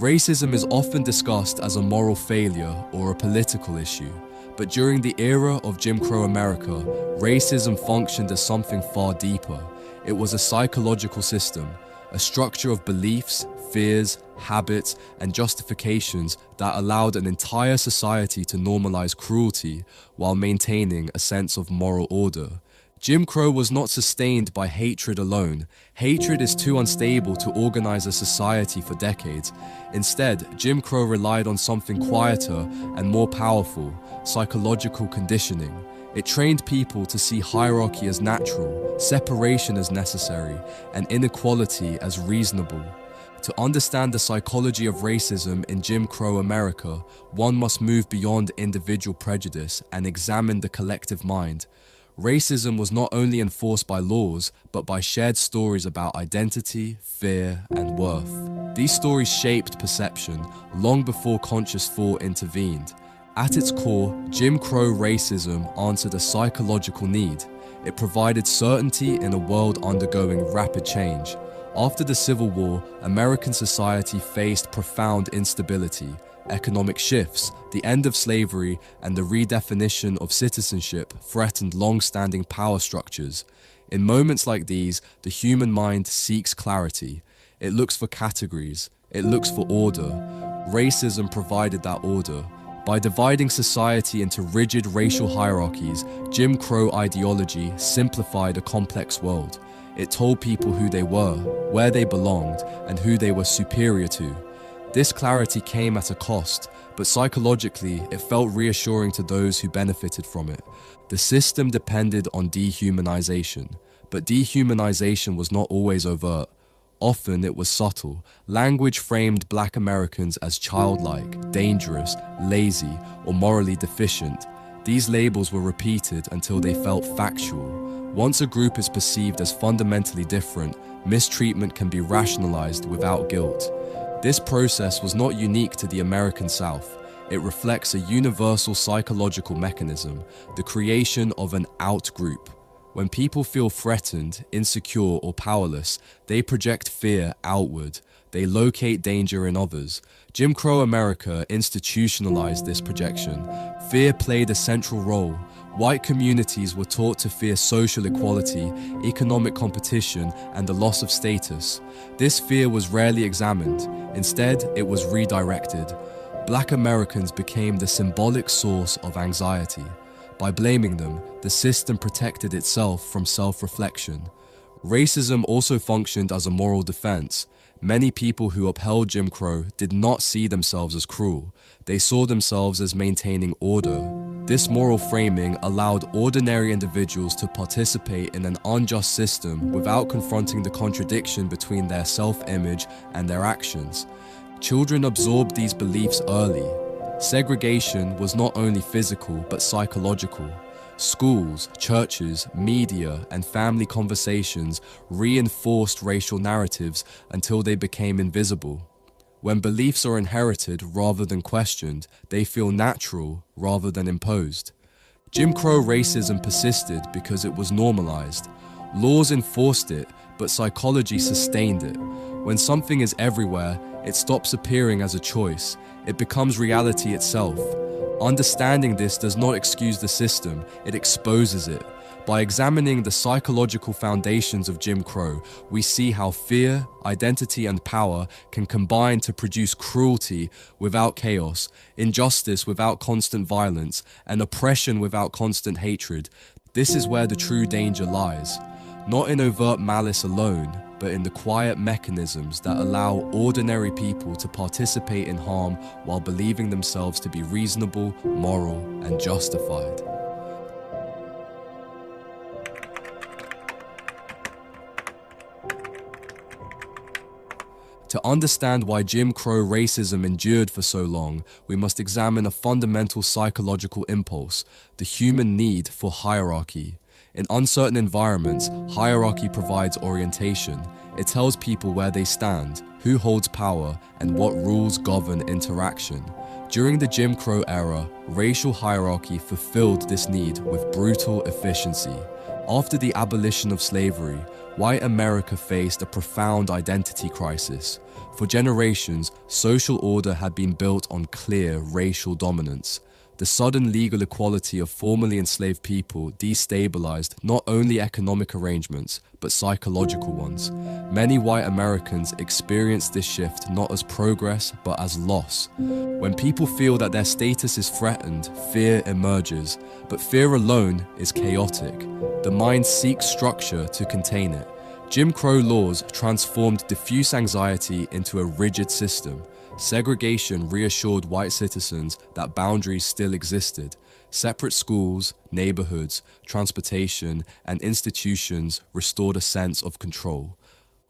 Racism is often discussed as a moral failure or a political issue, but during the era of Jim Crow America, racism functioned as something far deeper. It was a psychological system, a structure of beliefs, fears, habits, and justifications that allowed an entire society to normalize cruelty while maintaining a sense of moral order. Jim Crow was not sustained by hatred alone. Hatred is too unstable to organize a society for decades. Instead, Jim Crow relied on something quieter and more powerful: psychological conditioning. It trained people to see hierarchy as natural, separation as necessary, and inequality as reasonable. To understand the psychology of racism in Jim Crow America, one must move beyond individual prejudice and examine the collective mind. Racism was not only enforced by laws, but by shared stories about identity, fear, and worth. These stories shaped perception long before conscious thought intervened. At its core, Jim Crow racism answered a psychological need. It provided certainty in a world undergoing rapid change. After the Civil War, American society faced profound instability. Economic shifts, the end of slavery, and the redefinition of citizenship threatened long-standing power structures. In moments like these, the human mind seeks clarity. It looks for categories. It looks for order. Racism provided that order. By dividing society into rigid racial hierarchies, Jim Crow ideology simplified a complex world. It told people who they were, where they belonged, and who they were superior to. This clarity came at a cost, but psychologically, it felt reassuring to those who benefited from it. The system depended on dehumanization, but dehumanization was not always overt. Often it was subtle. Language framed Black Americans as childlike, dangerous, lazy, or morally deficient. These labels were repeated until they felt factual. Once a group is perceived as fundamentally different, mistreatment can be rationalized without guilt. This process was not unique to the American South. It reflects a universal psychological mechanism, the creation of an out-group. When people feel threatened, insecure, or powerless, they project fear outward. They locate danger in others. Jim Crow America institutionalized this projection. Fear played a central role. White communities were taught to fear social equality, economic competition, and the loss of status. This fear was rarely examined. Instead, it was redirected. Black Americans became the symbolic source of anxiety. By blaming them, the system protected itself from self-reflection. Racism also functioned as a moral defense. Many people who upheld Jim Crow did not see themselves as cruel. They saw themselves as maintaining order. This moral framing allowed ordinary individuals to participate in an unjust system without confronting the contradiction between their self-image and their actions. Children absorbed these beliefs early. Segregation was not only physical but psychological. Schools, churches, media, and family conversations reinforced racial narratives until they became invisible. When beliefs are inherited rather than questioned, they feel natural rather than imposed. Jim Crow racism persisted because it was normalized. Laws enforced it, but psychology sustained it. When something is everywhere, it stops appearing as a choice. It becomes reality itself. Understanding this does not excuse the system, it exposes it. By examining the psychological foundations of Jim Crow, we see how fear, identity, and power can combine to produce cruelty without chaos, injustice without constant violence, and oppression without constant hatred. This is where the true danger lies. Not in overt malice alone, but in the quiet mechanisms that allow ordinary people to participate in harm while believing themselves to be reasonable, moral, and justified. To understand why Jim Crow racism endured for so long, we must examine a fundamental psychological impulse: the human need for hierarchy. In uncertain environments, hierarchy provides orientation. It tells people where they stand, who holds power, and what rules govern interaction. During the Jim Crow era, racial hierarchy fulfilled this need with brutal efficiency. After the abolition of slavery, white America faced a profound identity crisis. For generations, social order had been built on clear racial dominance. The sudden legal equality of formerly enslaved people destabilized not only economic arrangements, but psychological ones. Many white Americans experienced this shift not as progress, but as loss. When people feel that their status is threatened, fear emerges, but fear alone is chaotic. The mind seeks structure to contain it. Jim Crow laws transformed diffuse anxiety into a rigid system. Segregation reassured white citizens that boundaries still existed. Separate schools, neighborhoods, transportation, and institutions restored a sense of control.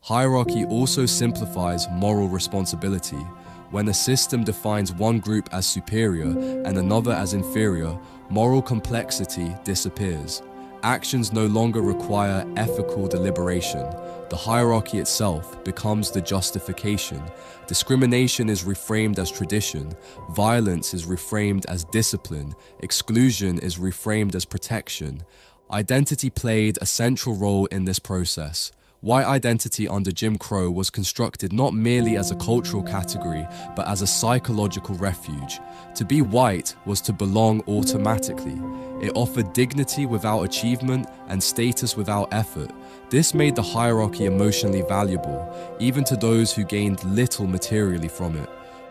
Hierarchy also simplifies moral responsibility. When a system defines one group as superior and another as inferior, moral complexity disappears. Actions no longer require ethical deliberation. The hierarchy itself becomes the justification. Discrimination is reframed as tradition. Violence is reframed as discipline. Exclusion is reframed as protection. Identity played a central role in this process. White identity under Jim Crow was constructed not merely as a cultural category, but as a psychological refuge. To be white was to belong automatically. It offered dignity without achievement and status without effort. This made the hierarchy emotionally valuable, even to those who gained little materially from it.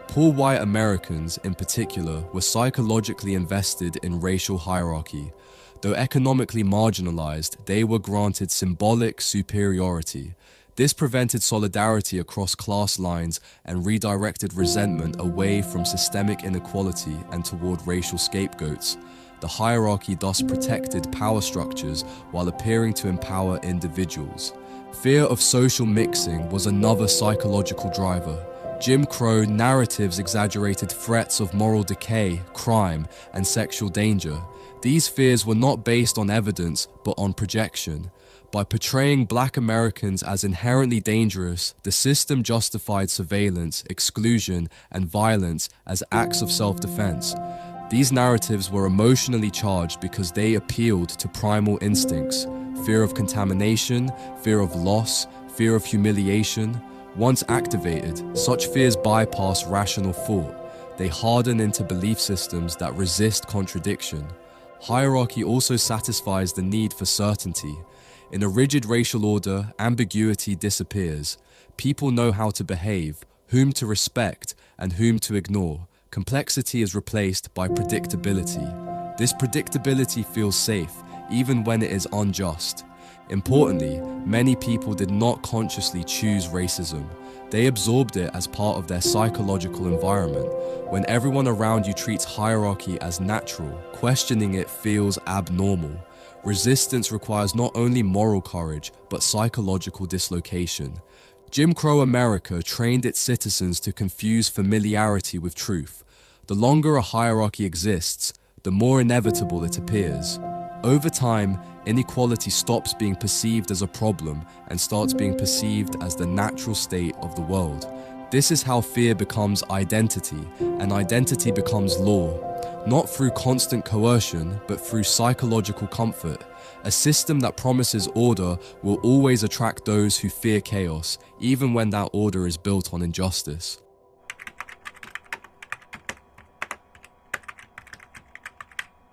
Poor white Americans, in particular, were psychologically invested in racial hierarchy. Though economically marginalized, they were granted symbolic superiority. This prevented solidarity across class lines and redirected resentment away from systemic inequality and toward racial scapegoats. The hierarchy thus protected power structures while appearing to empower individuals. Fear of social mixing was another psychological driver. Jim Crow narratives exaggerated threats of moral decay, crime, and sexual danger. These fears were not based on evidence, but on projection. By portraying Black Americans as inherently dangerous, the system justified surveillance, exclusion, and violence as acts of self-defense. These narratives were emotionally charged because they appealed to primal instincts: fear of contamination, fear of loss, fear of humiliation. Once activated, such fears bypass rational thought. They harden into belief systems that resist contradiction. Hierarchy also satisfies the need for certainty. In a rigid racial order, ambiguity disappears. People know how to behave, whom to respect, and whom to ignore. Complexity is replaced by predictability. This predictability feels safe, even when it is unjust. Importantly, many people did not consciously choose racism. They absorbed it as part of their psychological environment. When everyone around you treats hierarchy as natural, questioning it feels abnormal. Resistance requires not only moral courage, but psychological dislocation. Jim Crow America trained its citizens to confuse familiarity with truth. The longer a hierarchy exists, the more inevitable it appears. Over time, inequality stops being perceived as a problem and starts being perceived as the natural state of the world. This is how fear becomes identity, and identity becomes law, not through constant coercion, but through psychological comfort. A system that promises order will always attract those who fear chaos, even when that order is built on injustice.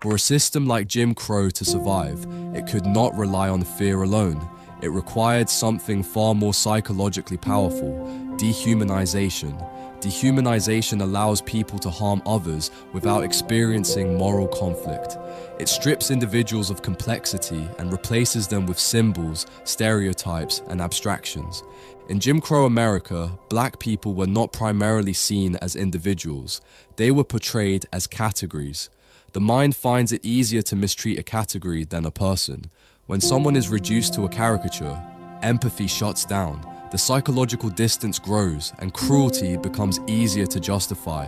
For a system like Jim Crow to survive, it could not rely on fear alone. It required something far more psychologically powerful: dehumanization. Dehumanization allows people to harm others without experiencing moral conflict. It strips individuals of complexity and replaces them with symbols, stereotypes, and abstractions. In Jim Crow America, Black people were not primarily seen as individuals. They were portrayed as categories. The mind finds it easier to mistreat a category than a person. When someone is reduced to a caricature, empathy shuts down. The psychological distance grows, and cruelty becomes easier to justify.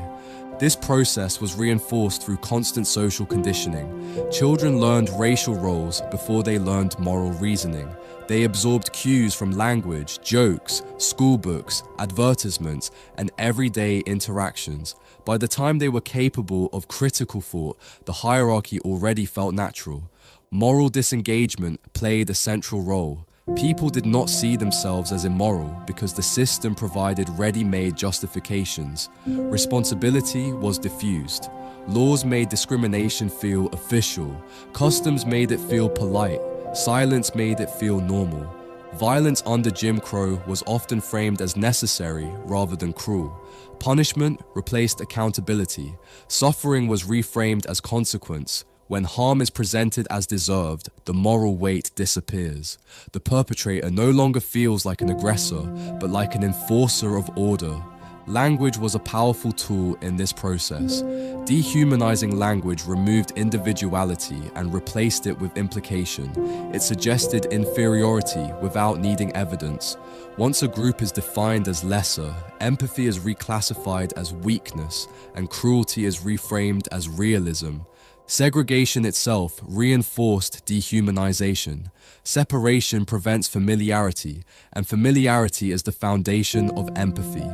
This process was reinforced through constant social conditioning. Children learned racial roles before they learned moral reasoning. They absorbed cues from language, jokes, school books, advertisements, and everyday interactions. By the time they were capable of critical thought, the hierarchy already felt natural. Moral disengagement played a central role. People did not see themselves as immoral because the system provided ready-made justifications. Responsibility was diffused. Laws made discrimination feel official. Customs made it feel polite. Silence made it feel normal. Violence under Jim Crow was often framed as necessary rather than cruel. Punishment replaced accountability. Suffering was reframed as consequence. When harm is presented as deserved, the moral weight disappears. The perpetrator no longer feels like an aggressor, but like an enforcer of order. Language was a powerful tool in this process. Dehumanizing language removed individuality and replaced it with implication. It suggested inferiority without needing evidence. Once a group is defined as lesser, empathy is reclassified as weakness, and cruelty is reframed as realism. Segregation itself reinforced dehumanization. Separation prevents familiarity, and familiarity is the foundation of empathy.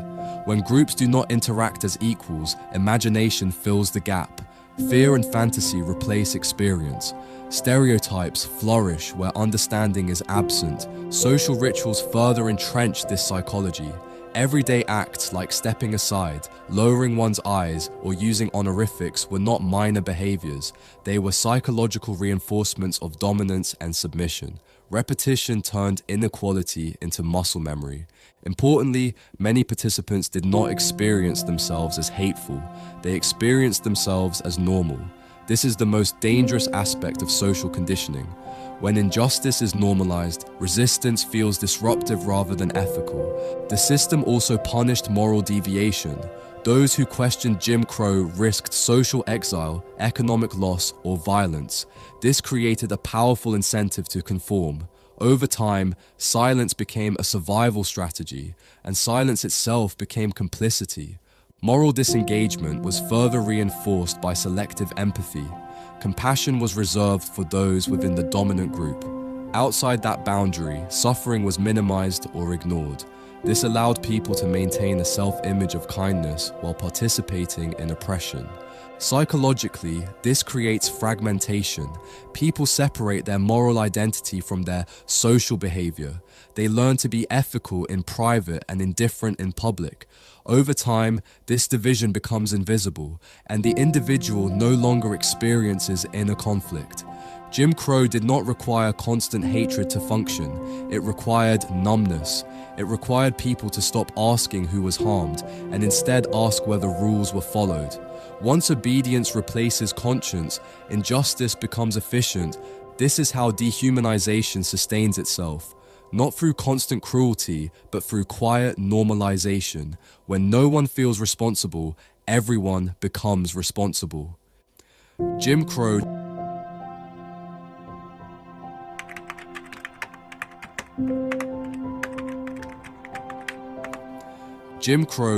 When groups do not interact as equals, imagination fills the gap. Fear and fantasy replace experience. Stereotypes flourish where understanding is absent. Social rituals further entrench this psychology. Everyday acts like stepping aside, lowering one's eyes, or using honorifics were not minor behaviors. They were psychological reinforcements of dominance and submission. Repetition turned inequality into muscle memory. Importantly, many participants did not experience themselves as hateful. They experienced themselves as normal. This is the most dangerous aspect of social conditioning. When injustice is normalized, resistance feels disruptive rather than ethical. The system also punished moral deviation. Those who questioned Jim Crow risked social exile, economic loss, or violence. This created a powerful incentive to conform. Over time, silence became a survival strategy, and silence itself became complicity. Moral disengagement was further reinforced by selective empathy. Compassion was reserved for those within the dominant group. Outside that boundary, suffering was minimized or ignored. This allowed people to maintain a self-image of kindness while participating in oppression. Psychologically, this creates fragmentation. People separate their moral identity from their social behavior. They learn to be ethical in private and indifferent in public. Over time, this division becomes invisible, and the individual no longer experiences inner conflict. Jim Crow did not require constant hatred to function. It required numbness. It required people to stop asking who was harmed, and instead ask whether rules were followed. Once obedience replaces conscience, injustice becomes efficient. This is how dehumanization sustains itself. Not through constant cruelty, but through quiet normalization. When no one feels responsible, everyone becomes responsible. Jim Crow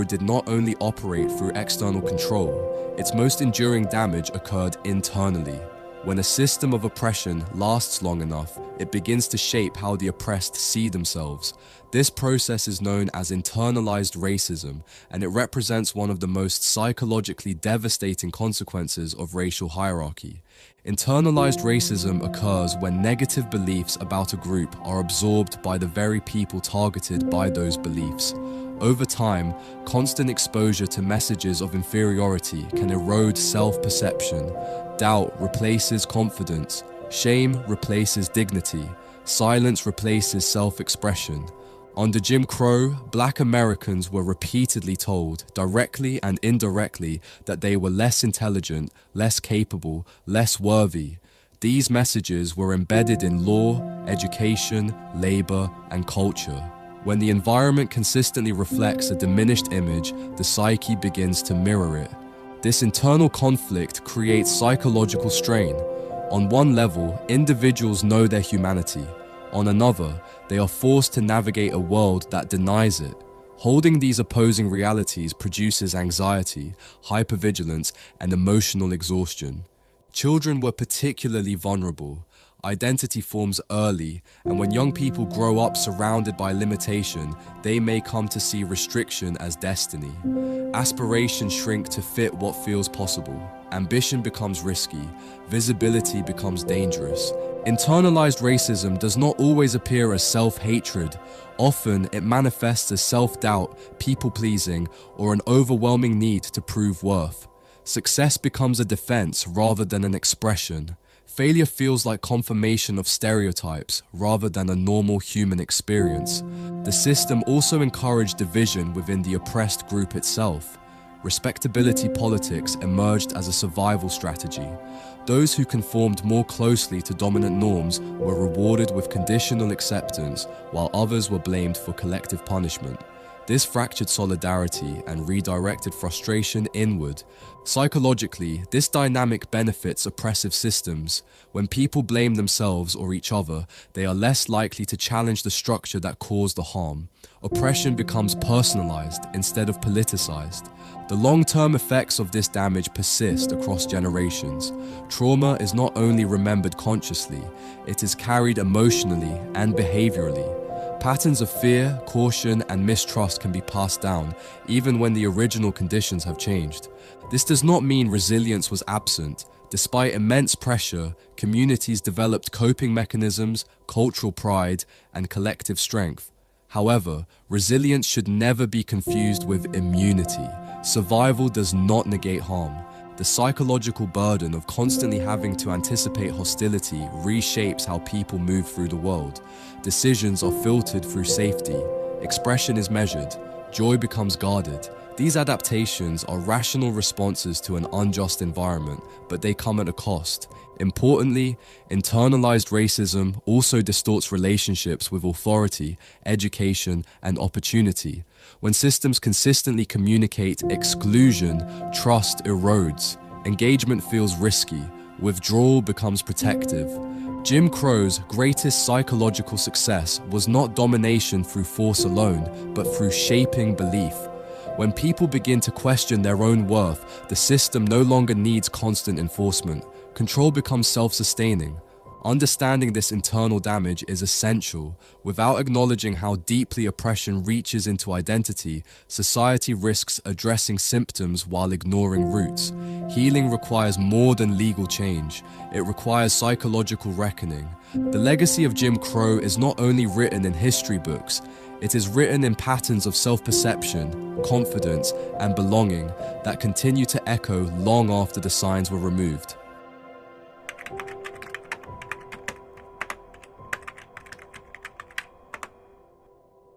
did not only operate through external control, its most enduring damage occurred internally. When a system of oppression lasts long enough, it begins to shape how the oppressed see themselves. This process is known as internalized racism, and it represents one of the most psychologically devastating consequences of racial hierarchy. Internalized racism occurs when negative beliefs about a group are absorbed by the very people targeted by those beliefs. Over time, constant exposure to messages of inferiority can erode self-perception. Doubt replaces confidence. Shame replaces dignity. Silence replaces self-expression. Under Jim Crow, Black Americans were repeatedly told, directly and indirectly, that they were less intelligent, less capable, less worthy. These messages were embedded in law, education, labor, and culture. When the environment consistently reflects a diminished image, the psyche begins to mirror it. This internal conflict creates psychological strain. On one level, individuals know their humanity. On another, they are forced to navigate a world that denies it. Holding these opposing realities produces anxiety, hypervigilance, and emotional exhaustion. Children were particularly vulnerable. Identity forms early, and when young people grow up surrounded by limitation, they may come to see restriction as destiny. Aspirations shrink to fit what feels possible. Ambition becomes risky. Visibility becomes dangerous. Internalized racism does not always appear as self-hatred. Often, it manifests as self-doubt, people-pleasing, or an overwhelming need to prove worth. Success becomes a defense rather than an expression. Failure feels like confirmation of stereotypes rather than a normal human experience. The system also encouraged division within the oppressed group itself. Respectability politics emerged as a survival strategy. Those who conformed more closely to dominant norms were rewarded with conditional acceptance, while others were blamed for collective punishment. This fractured solidarity and redirected frustration inward. Psychologically, this dynamic benefits oppressive systems. When people blame themselves or each other, they are less likely to challenge the structure that caused the harm. Oppression becomes personalized instead of politicized. The long-term effects of this damage persist across generations. Trauma is not only remembered consciously, it is carried emotionally and behaviorally. Patterns of fear, caution, and mistrust can be passed down, even when the original conditions have changed. This does not mean resilience was absent. Despite immense pressure, communities developed coping mechanisms, cultural pride, and collective strength. However, resilience should never be confused with immunity. Survival does not negate harm. The psychological burden of constantly having to anticipate hostility reshapes how people move through the world. Decisions are filtered through safety. Expression is measured. Joy becomes guarded. These adaptations are rational responses to an unjust environment, but they come at a cost. Importantly, internalized racism also distorts relationships with authority, education, and opportunity. When systems consistently communicate exclusion, trust erodes. Engagement feels risky. Withdrawal becomes protective. Jim Crow's greatest psychological success was not domination through force alone, but through shaping belief. When people begin to question their own worth, the system no longer needs constant enforcement. Control becomes self-sustaining. Understanding this internal damage is essential. Without acknowledging how deeply oppression reaches into identity, society risks addressing symptoms while ignoring roots. Healing requires more than legal change. It requires psychological reckoning. The legacy of Jim Crow is not only written in history books, it is written in patterns of self-perception, confidence, and belonging that continue to echo long after the signs were removed.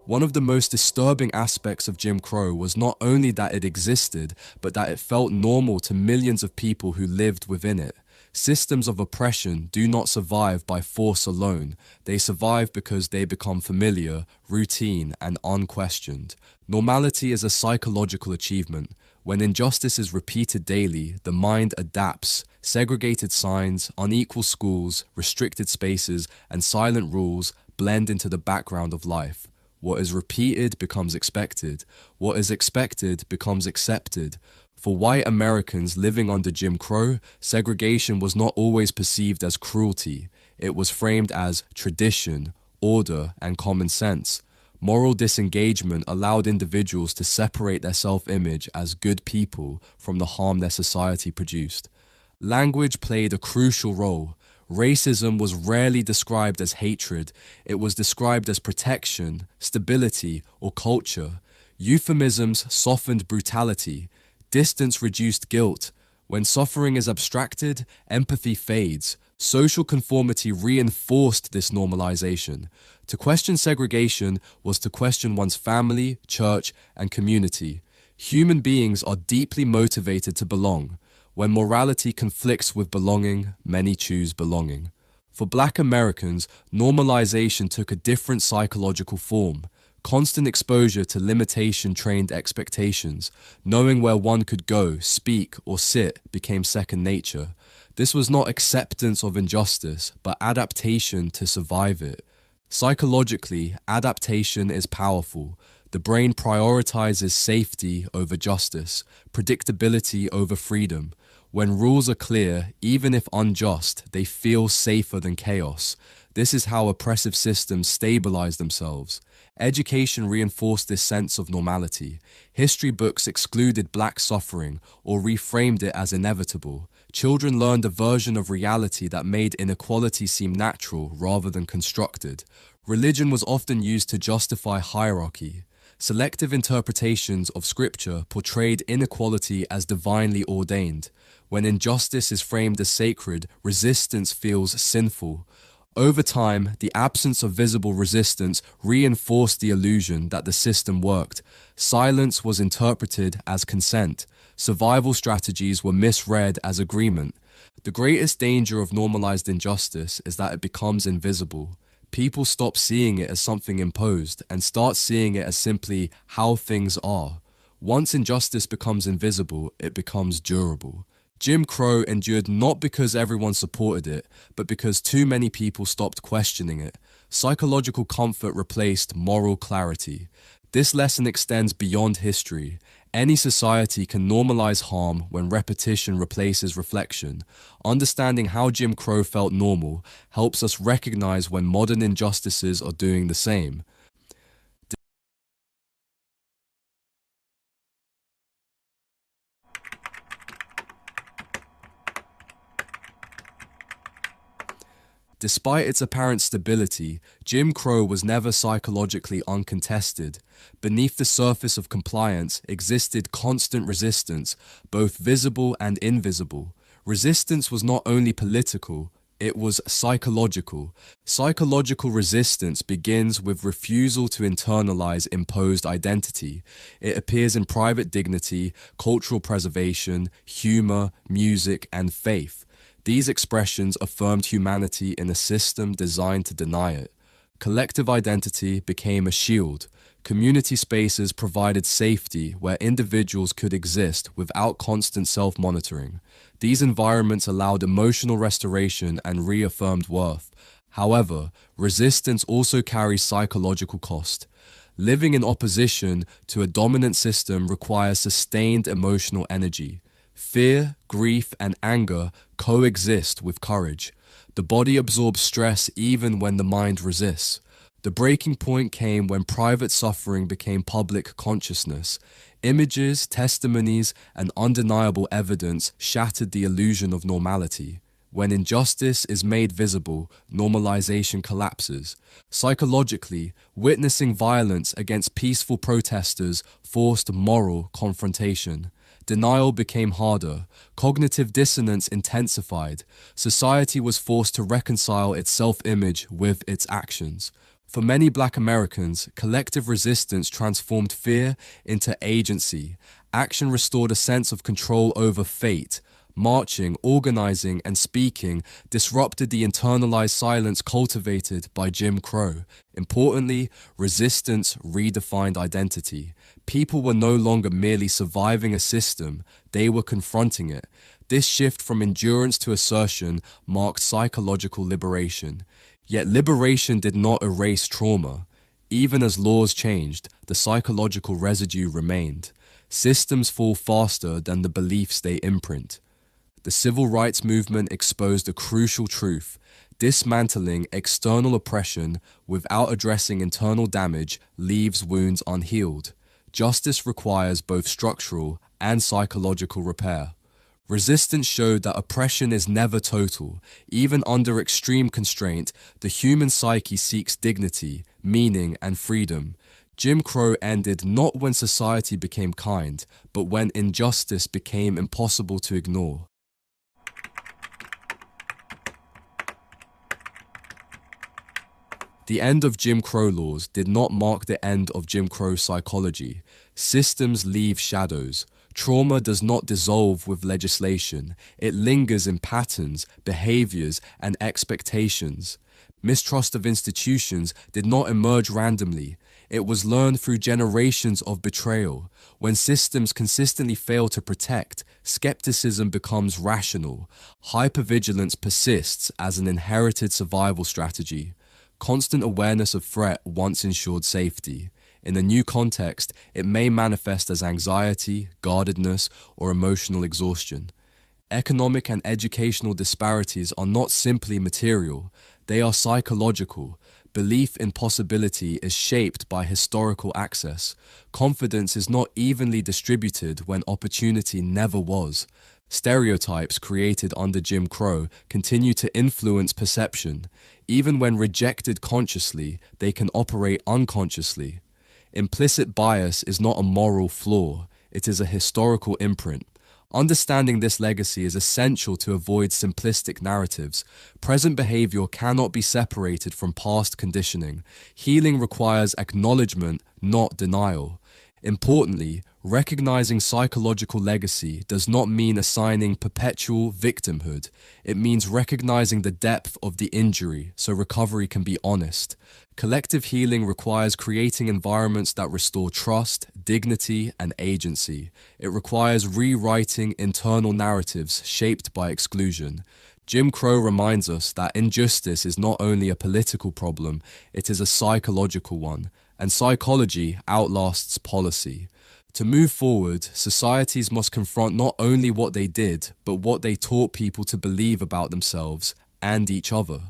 One of the most disturbing aspects of Jim Crow was not only that it existed, but that it felt normal to millions of people who lived within it. Systems of oppression do not survive by force alone. They survive because they become familiar, routine, and unquestioned. Normality is a psychological achievement. When injustice is repeated daily, the mind adapts. Segregated signs, unequal schools, restricted spaces, and silent rules blend into the background of life. What is repeated becomes expected. What is expected becomes accepted. For white Americans living under Jim Crow, segregation was not always perceived as cruelty. It was framed as tradition, order, and common sense. Moral disengagement allowed individuals to separate their self-image as good people from the harm their society produced. Language played a crucial role. Racism was rarely described as hatred. It was described as protection, stability, or culture. Euphemisms softened brutality. Distance reduced guilt. When suffering is abstracted, empathy fades. Social conformity reinforced this normalization. To question segregation was to question one's family, church, and community. Human beings are deeply motivated to belong. When morality conflicts with belonging, many choose belonging. For Black Americans, normalization took a different psychological form. Constant exposure to limitation-trained expectations, knowing where one could go, speak, or sit became second nature. This was not acceptance of injustice, but adaptation to survive it. Psychologically, adaptation is powerful. The brain prioritizes safety over justice, predictability over freedom. When rules are clear, even if unjust, they feel safer than chaos. This is how oppressive systems stabilize themselves. Education reinforced this sense of normality. History books excluded black suffering or reframed it as inevitable. Children learned a version of reality that made inequality seem natural rather than constructed. Religion was often used to justify hierarchy. Selective interpretations of scripture portrayed inequality as divinely ordained. When injustice is framed as sacred, resistance feels sinful. Over time, the absence of visible resistance reinforced the illusion that the system worked. Silence was interpreted as consent. Survival strategies were misread as agreement. The greatest danger of normalized injustice is that it becomes invisible. People stop seeing it as something imposed and start seeing it as simply how things are. Once injustice becomes invisible, it becomes durable. Jim Crow endured not because everyone supported it, but because too many people stopped questioning it. Psychological comfort replaced moral clarity. This lesson extends beyond history. Any society can normalize harm when repetition replaces reflection. Understanding how Jim Crow felt normal helps us recognize when modern injustices are doing the same. Despite its apparent stability, Jim Crow was never psychologically uncontested. Beneath the surface of compliance existed constant resistance, both visible and invisible. Resistance was not only political, it was psychological. Psychological resistance begins with refusal to internalize imposed identity. It appears in private dignity, cultural preservation, humor, music, and faith. These expressions affirmed humanity in a system designed to deny it. Collective identity became a shield. Community spaces provided safety where individuals could exist without constant self-monitoring. These environments allowed emotional restoration and reaffirmed worth. However, resistance also carries psychological cost. Living in opposition to a dominant system requires sustained emotional energy. Fear, grief, and anger coexist with courage. The body absorbs stress even when the mind resists. The breaking point came when private suffering became public consciousness. Images, testimonies, and undeniable evidence shattered the illusion of normality. When injustice is made visible, normalization collapses. Psychologically, witnessing violence against peaceful protesters forced moral confrontation. Denial became harder. Cognitive dissonance intensified. Society was forced to reconcile its self-image with its actions. For many Black Americans, collective resistance transformed fear into agency. Action restored a sense of control over fate. Marching, organizing, and speaking disrupted the internalized silence cultivated by Jim Crow. Importantly, resistance redefined identity. People were no longer merely surviving a system, they were confronting it. This shift from endurance to assertion marked psychological liberation. Yet liberation did not erase trauma. Even as laws changed, the psychological residue remained. Systems fall faster than the beliefs they imprint. The civil rights movement exposed a crucial truth. Dismantling external oppression without addressing internal damage leaves wounds unhealed. Justice requires both structural and psychological repair. Resistance showed that oppression is never total. Even under extreme constraint, the human psyche seeks dignity, meaning, and freedom. Jim Crow ended not when society became kind, but when injustice became impossible to ignore. The end of Jim Crow laws did not mark the end of Jim Crow psychology. Systems leave shadows. Trauma does not dissolve with legislation. It lingers in patterns, behaviors, and expectations. Mistrust of institutions did not emerge randomly. It was learned through generations of betrayal. When systems consistently fail to protect, skepticism becomes rational. Hypervigilance persists as an inherited survival strategy. Constant awareness of threat once ensured safety. In a new context, it may manifest as anxiety, guardedness, or emotional exhaustion. Economic and educational disparities are not simply material, they are psychological. Belief in possibility is shaped by historical access. Confidence is not evenly distributed when opportunity never was. Stereotypes created under Jim Crow continue to influence perception. Even when rejected consciously, they can operate unconsciously. Implicit bias is not a moral flaw, it is a historical imprint. Understanding this legacy is essential to avoid simplistic narratives. Present behavior cannot be separated from past conditioning. Healing requires acknowledgement, not denial. Importantly, recognizing psychological legacy does not mean assigning perpetual victimhood. It means recognizing the depth of the injury so recovery can be honest. Collective healing requires creating environments that restore trust, dignity, and agency. It requires rewriting internal narratives shaped by exclusion. Jim Crow reminds us that injustice is not only a political problem, it is a psychological one, and psychology outlasts policy. To move forward, societies must confront not only what they did, but what they taught people to believe about themselves and each other.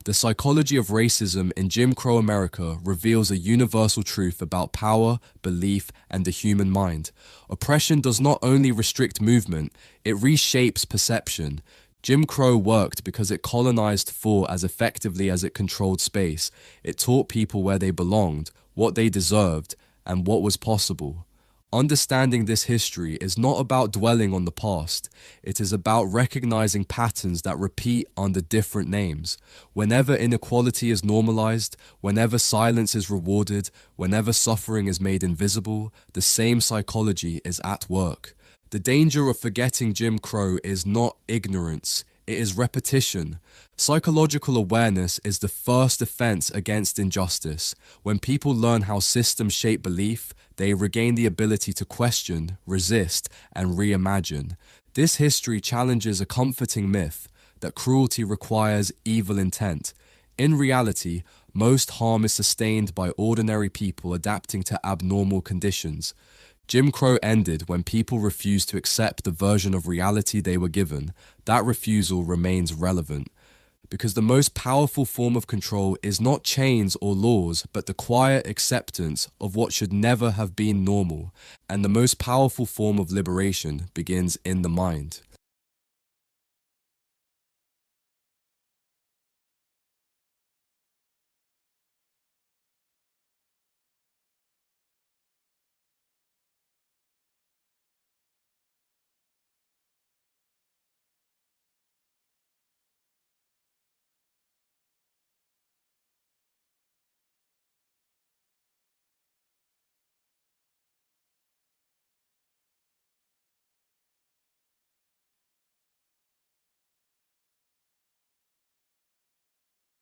The psychology of racism in Jim Crow America reveals a universal truth about power, belief, and the human mind. Oppression does not only restrict movement, it reshapes perception. Jim Crow worked because it colonized thought as effectively as it controlled space. It taught people where they belonged, what they deserved, and what was possible. Understanding this history is not about dwelling on the past. It is about recognizing patterns that repeat under different names. Whenever inequality is normalized, whenever silence is rewarded, whenever suffering is made invisible, the same psychology is at work. The danger of forgetting Jim Crow is not ignorance, it is repetition. Psychological awareness is the first defense against injustice. When people learn how systems shape belief, they regain the ability to question, resist, and reimagine. This history challenges a comforting myth that cruelty requires evil intent. In reality, most harm is sustained by ordinary people adapting to abnormal conditions. Jim Crow ended when people refused to accept the version of reality they were given. That refusal remains relevant. Because the most powerful form of control is not chains or laws, but the quiet acceptance of what should never have been normal. And the most powerful form of liberation begins in the mind.